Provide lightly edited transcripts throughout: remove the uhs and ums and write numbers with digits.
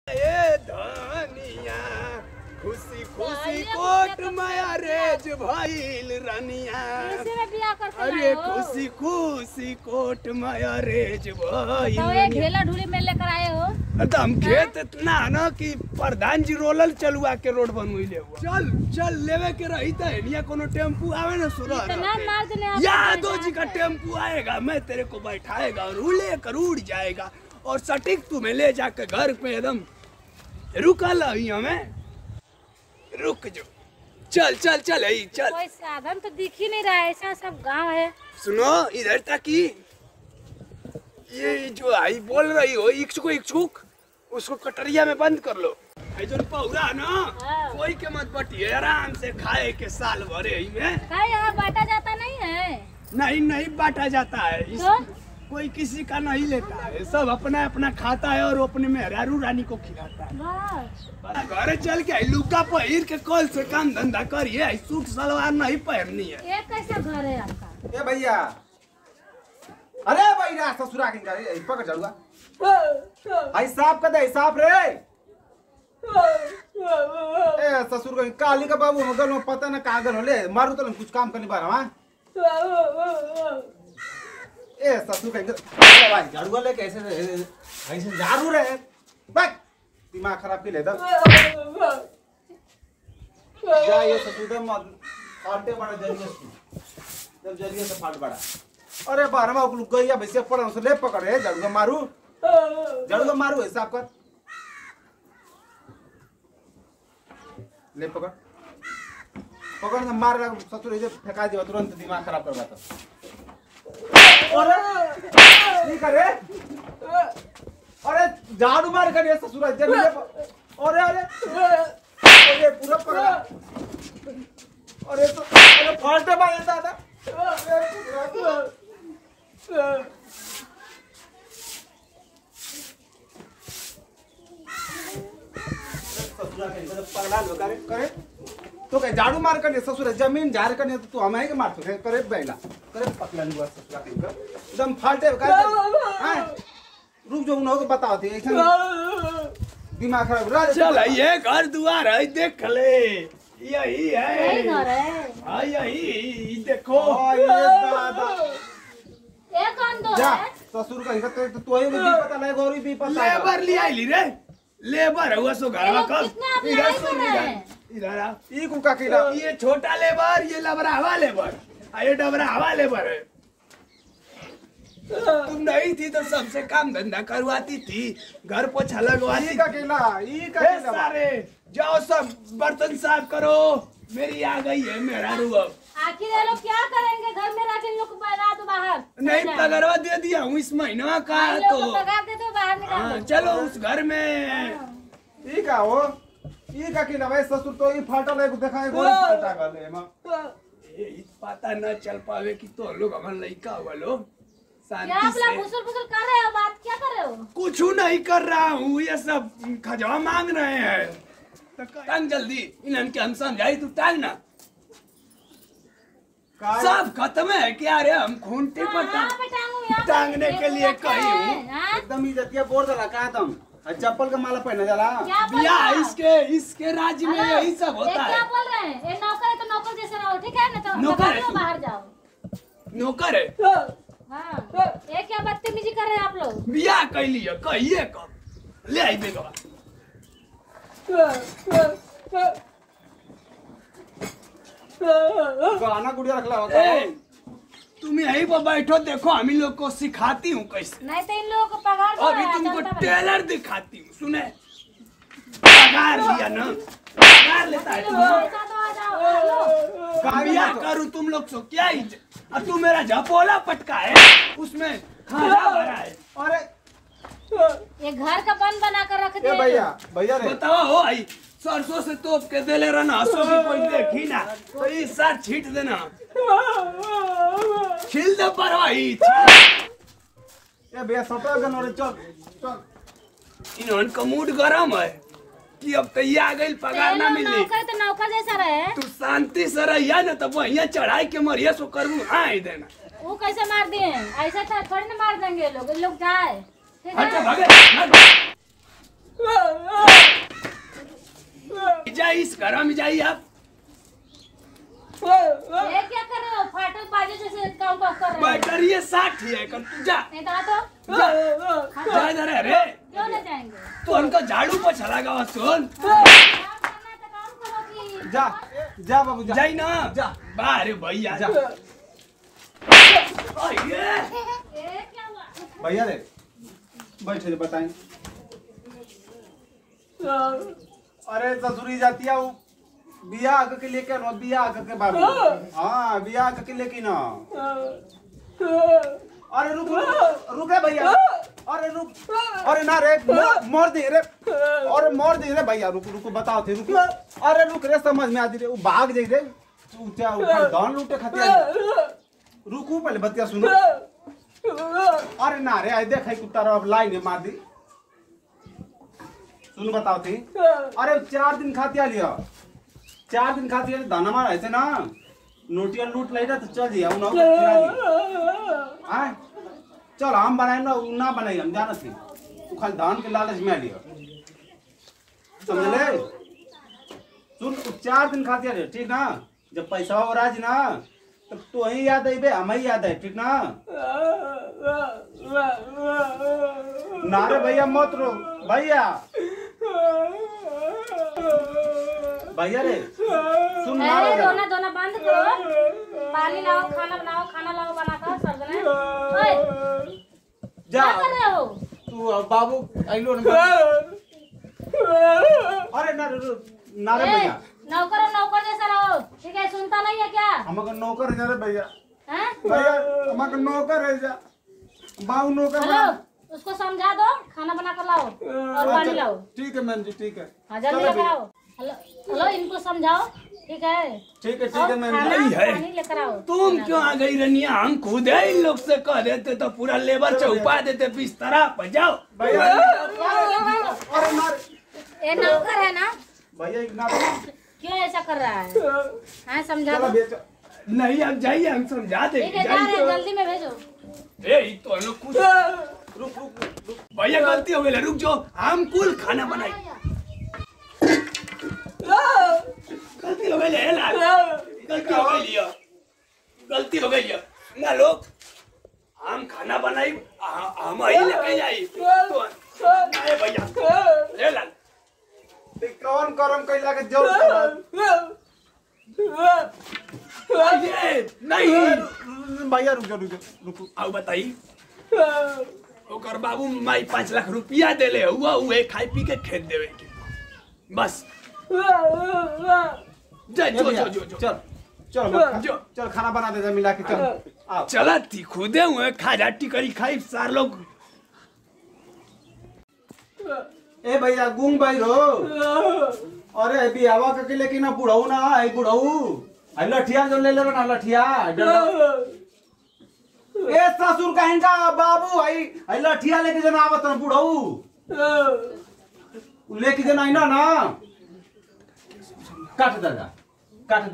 ए धनिया खुशी खुशी कोट माया रेज भइल रनिया। अरे खुशी खुशी कोट माया रेज भइल। तो ढेला ढूली में लेकर आए हो? तो हम खेत इतना है ना कि प्रधान जी रोलल चलुआ के रोड बनवैले हुआ। चल चल लेवे के रही तो है कोनो टेम्पू आवे ना सुरह यादव जी का टेम्पू आएगा, मैं तेरे को बैठाएगा और लेकर उड़ जाएगा और सटीक तुम्हें ले जाकर घर पे एकदम रुकल हमें रुक जो। चल चल चल यही चल। कोई साधन तो दिख ही नहीं रहा है, ऐसा सब गांव है। सुनो इधर तक ही ये जो आई बोल रही हो इच्छुक उसको कटरिया में बंद कर लो। जो पौरा ना कोई के मत बटिए, आराम से खाए के साल भरे ही में। यहाँ बांटा जाता नहीं है? नहीं बांटा जाता है तो? कोई किसी का नहीं लेता है, सब अपना अपना खाता है और अपने मेहरारू रानी को खिलाता है। घर चल के लुका पहिर के कल से काम धंधा करिए, सूट सलवार नहीं पहननी है। ये कैसा घर है आपका? ए भैया, अरे भैया ससुरा के पकड़ जाऊंगा। आई साफ कर दे, साफ रे। ए ससुर का काली का बाबू मगल में पता ना कागल हो ले मारू तो कुछ काम करने पा रहा। ए ससुर का झाड़ू ले कैसे ऐसे झाड़ू रहे बक दिमाग खराब की लेता जा। ये ससुर फाटे बड़ा जब जरिए से फाट बड़ा। अरे बारहवा लुक गई भैसे पड़ा उसे ले पकड़े झाड़ू का मारू हिसाब कर ले पकड़ मार ससुर फेंका दिया तुरंत दिमाग खराब कर रहा। करे अरे झाड़ू मार कर ससुर अरे अरे अरे पूरा पकड़ा। अरे तो फाल्टे मारे दादा। पकड़ा लो करे तो क्या झाड़ू मार कर ससुर जमीन झाड़ कर तो हमें के मार करे बैला करे पकड़ा नहीं ससुरा के एकदम फाल्टे रुक जो उन तो बताओ थे दिमाग खराब। चल ये घर द्वार है देख ले, यही है घर है। हाँ यही देखो। ससुर का तो ही भी पता नहीं गौरी भी पता लेबर ले आई रे लेबर हुआ सो घर का इधर ये कुका किला ये छोटा लेबर ये लबरावा लेबर ये डबरावा लेबर है। तुम नहीं थी तो सबसे काम धंधा करवाती थी, घर पोछा लगवाती का किला सारे जाओ सब बर्तन साफ करो। मेरी आ गई है मेरा रू। आखिर ये लोग क्या करेंगे घर में रखे लोग रात बाहर नहीं पगारवा दे दिया हूँ इस महीना का तो पगार दे दो बाहर निकाल। चलो उस घर में ये का हो ये का किला भाई ससुर तो ये फाटल है देखा है गोली फाटा गले में ये पता न चल पावे कि तो लोग हमारे लड़का हुआ लोग शांति से फुसुल कर रहे हो। बात क्या कर रहे हो? कुछ नहीं कर रहा हूँ, ये सब खजवा मांग रहे हैं। तो टांग जल्दी इनके हम समझाई तू टांग ना। सब खत्म है क्या रे? हम खूंटी पर टांगने के लिए कही हूँ। एकदम इज्जतिया बोल दला का तुम चप्पल का माला पहना जाला बिया इसके राज्य में यही सब होता है। क्या बोल रहे हैं? ये नौकर है तो नौकर जैसे रहो, ठीक है ना? तो नौकर है, बाहर जाओ। नौकर है हाँ। ये क्या बदतमीजी कर रहे हैं आप लोग? बिया कह लिया कहिए कब ले आई बेगवा। गाना गुड़िया रखला होता है। तुम यहीं पर बैठो देखो हम लोग को सिखाती हूँ कैसे। नहीं तो इन लोगों को पगार अभी तुमको टेलर दिखाती हूँ। सुने पगार लिया ना, पगार लेता है बिया करूँ तुम लोग सो क्या ही। अब तू मेरा झपोला पटका है उसमें खाना भरा है। अरे ये घर का बन बना कर रख दिया। भैया बताओ हो आई सरसों से तोप के दे ले रहा हंसो भी कोई देखी ना तो इस सार छीट देना छिल दे परवाही। ये भैया सटा गन चल इन्होंने का मूड गरम है कि अब तो ये आ गई पगार ना मिली। नौकर तो नौकर जैसा रहे। तू शांति से रहिया ना तब वहीं चढ़ाई के मरिया सो करूँ हाँ देना। वो कैसे मार दिए? ऐसा था थोड़ी ना मार देंगे लोग जाए। हट भागे जाइए इस घर में जाइए आप। ये क्या कर रहे हो? फाटल बाजे जैसे काम कर रहे हो। बैटर ये 60 है कर तू जा। नहीं तो जा इधर है रे। क्यों नहीं जाएंगे? तो उनको झाड़ू पर चला गया सुन। जा जा बाबू जा। जाई ना जा। बाहर भैया जा। भैया रे बैठे बताएं। अरे ससुरी जाती है वो बियाह के लेके ना बियाह के बाबू। हाँ बियाह के लेके ना। अरे रुक रुके भैया। अरे रुक। अरे ना रे मोर दे रे। अरे मोर दे रे भैया रुक रुक बताओ थे रुक। अरे रुक रे समझ में आती रे वो भाग जाई रे। तू क्या दान लूटे खातिर रुकू पहले बतिया सुनो। अरे ना रे आई देख कुत्ता रो लाइन मार दी। सुन बताओ थी। अरे 4 दिन खाती लिया 4 दिन खाती दाना मार ऐसे ना नोटिया लूट ले तो चल दिया चल हम बनाए ना बनाई हम जाना थी तू खाली धान के लालच में लिया समझ ले। सुन 4 दिन खाती रहे ठीक ना। जब पैसा हो राज ना तब तू ही याद आई बे हम ही याद है ठीक ना। ना रे भैया मत रो भैया। भैया रे सुन ना रोना धोना बंद करो। पानी लाओ खाना बनाओ खाना लाओ बनाकर सब जने। ओए जा क्या कर रहे हो? तू बाबू आइलो ना। अरे ना रे भैया नौकर जैसा रहो ठीक है। सुनता नहीं है क्या? हमको नौकर है रे भैया। हैं? भैया हमको नौकर है जा बाबू नौकर। हेलो उसको समझा दो खाना बना कर लाओ और पानी लाओ। ठीक है मैम जी ठीक है। हाँ जल्दी लेकर आओ। हेलो इनको समझाओ ठीक है। ठीक है मैम नहीं है। पानी लेकर आओ। तुम क्यों आ गई रनिया? हम खुद इन लोग से कह देते तो पूरा लेबर चौपा देते बिस्तरा पर जाओ। भैया अरे ना ये नौकर है ना? भैया ना क्यों ऐसा कर रहा है? हाँ समझा दो। नहीं अब जाइए हम समझा ठीक है जा रहे हैं, जल्दी में भेजो। ए तो हम लोग कुछ रुक भैया गलती हो गई रुक जाओ हम कुल खाना बनाई। गलती हो गई ले लाल गलती हो गई लिया गलती हो गई लिया ना लोग हम खाना बनाई हम ही लेके जाई तो नहीं भैया ले लाल कौन करम कैला के जो नहीं भैया रुको आओ बताई ओकर बाबू माई 5 लाख रुपया देले हुआ उहे खाई पी के खेत देवे के बस। जा जो चल खाना बना दे मिला के चल आओ। चला थी खुदे हुए खाजा टिकरी खाई 4 लोग। ए भैया गुंग भाई रो। अरे अभी आवा के लेकिन ना बुढ़ऊ ना है बुढ़ऊ आई लठिया जो ले ना लठिया ए ससुर कहीं का बाबू आई लठिया लेके जना आवत ना बुढ़ऊ लेके जना आई ना काट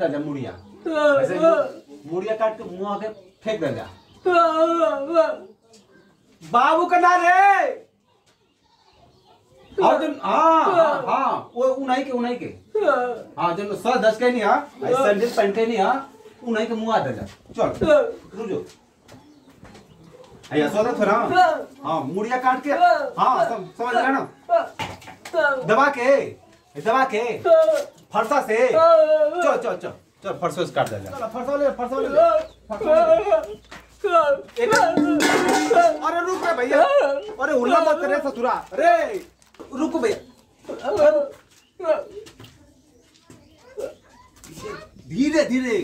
दे मुड़िया ऐसे मुड़िया काट के मुंह आके फेंक दे बाबू का ना रे। और जन हाँ वो उन्हीं के हाँ जन 10 के नहीं हाँ सैंडल पहन के नहीं हाँ उन्हीं के मुंह आ जा चल रुजो ऐसा था थोड़ा हाँ मुड़िया काट के हाँ समझ गया ना दबा के फरसा से चल फरसा से काट दे फरसा ले अरे रुक रे भैया अरे हुल्ला मत करे ससुरा रे रुको भैया धीरे धीरे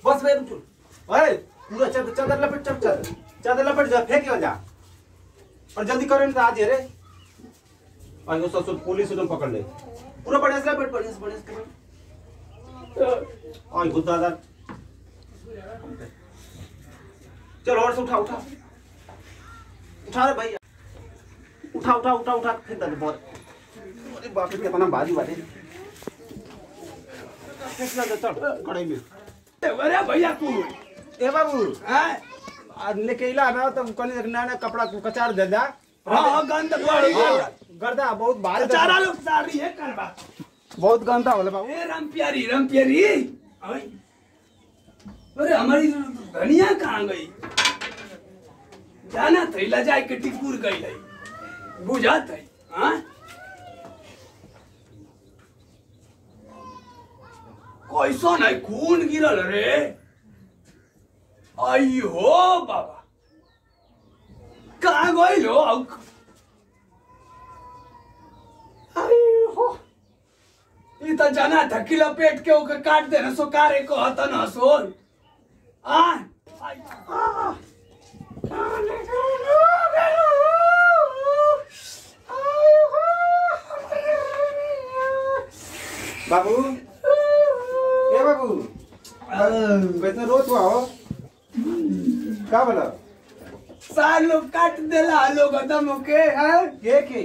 बस भाई रुक पूरा चादर लपेट जा फेंक जा और जल्दी करें तो आज रे और ससुर पुलिस एकदम पकड़ ले पूरा बढ़िया से लपेट और खुद दादा चलो और से उठा रे भैया उठा फेंक दे बहुत। अरे बाप रे कितना बाजी वाले फेंक दे चल कढ़ाई में अरे भैया कुल ए बाबू हैं लेके इला ना तो कनी नया नया कपड़ा कचार दे जा। हां गंद बड़ी गर्दा बहुत भारी चारा लोग सारी है करबा बहुत गंदा होला बाबू। ए राम प्यारी ओए अरे हमारी धनिया कहाँ गई जाना थई ला जाए के टिकुर गई है बुझात है हां कैसा नहीं खून गिरल रे आई हो बाबा कहाँ गई लो आई हो ये तो जाना था कि लपेट के ओके काट देना सो कारे को हता ना सोन बाबू ए बाबू वैसे रोत हुआ हो का बोला सार लोग काट देला लोग खत्म होके हैं के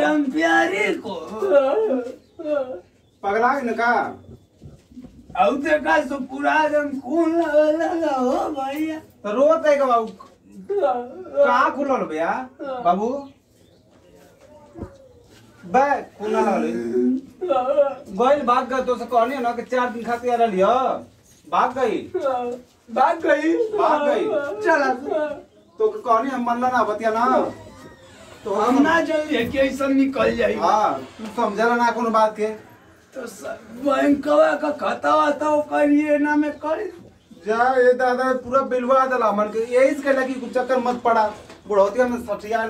राम प्यारे को पगला न का अब देखा सो पूरा एकदम खून लगा हो भैया तो रोत है का बाबू कहाँ खुलल भैया बाबू बे खुला रे गोइल भाग गए तो से कहनी ना कि 4 दिन खातिर आ लियो भाग गई चला तो कहनी हम मनला ना बतिया ना तो हम ना जल्दी कि ऐसा निकल जाई हाँ तू समझला ना कोनो बात के तो बैंकवा का खाता वाता करिए ना में कर जा ये दादा पूरा बिलवा दला मन के यही से कहला कि कुछ चक्कर मत पड़ा बुढ़ौतिया में सठिया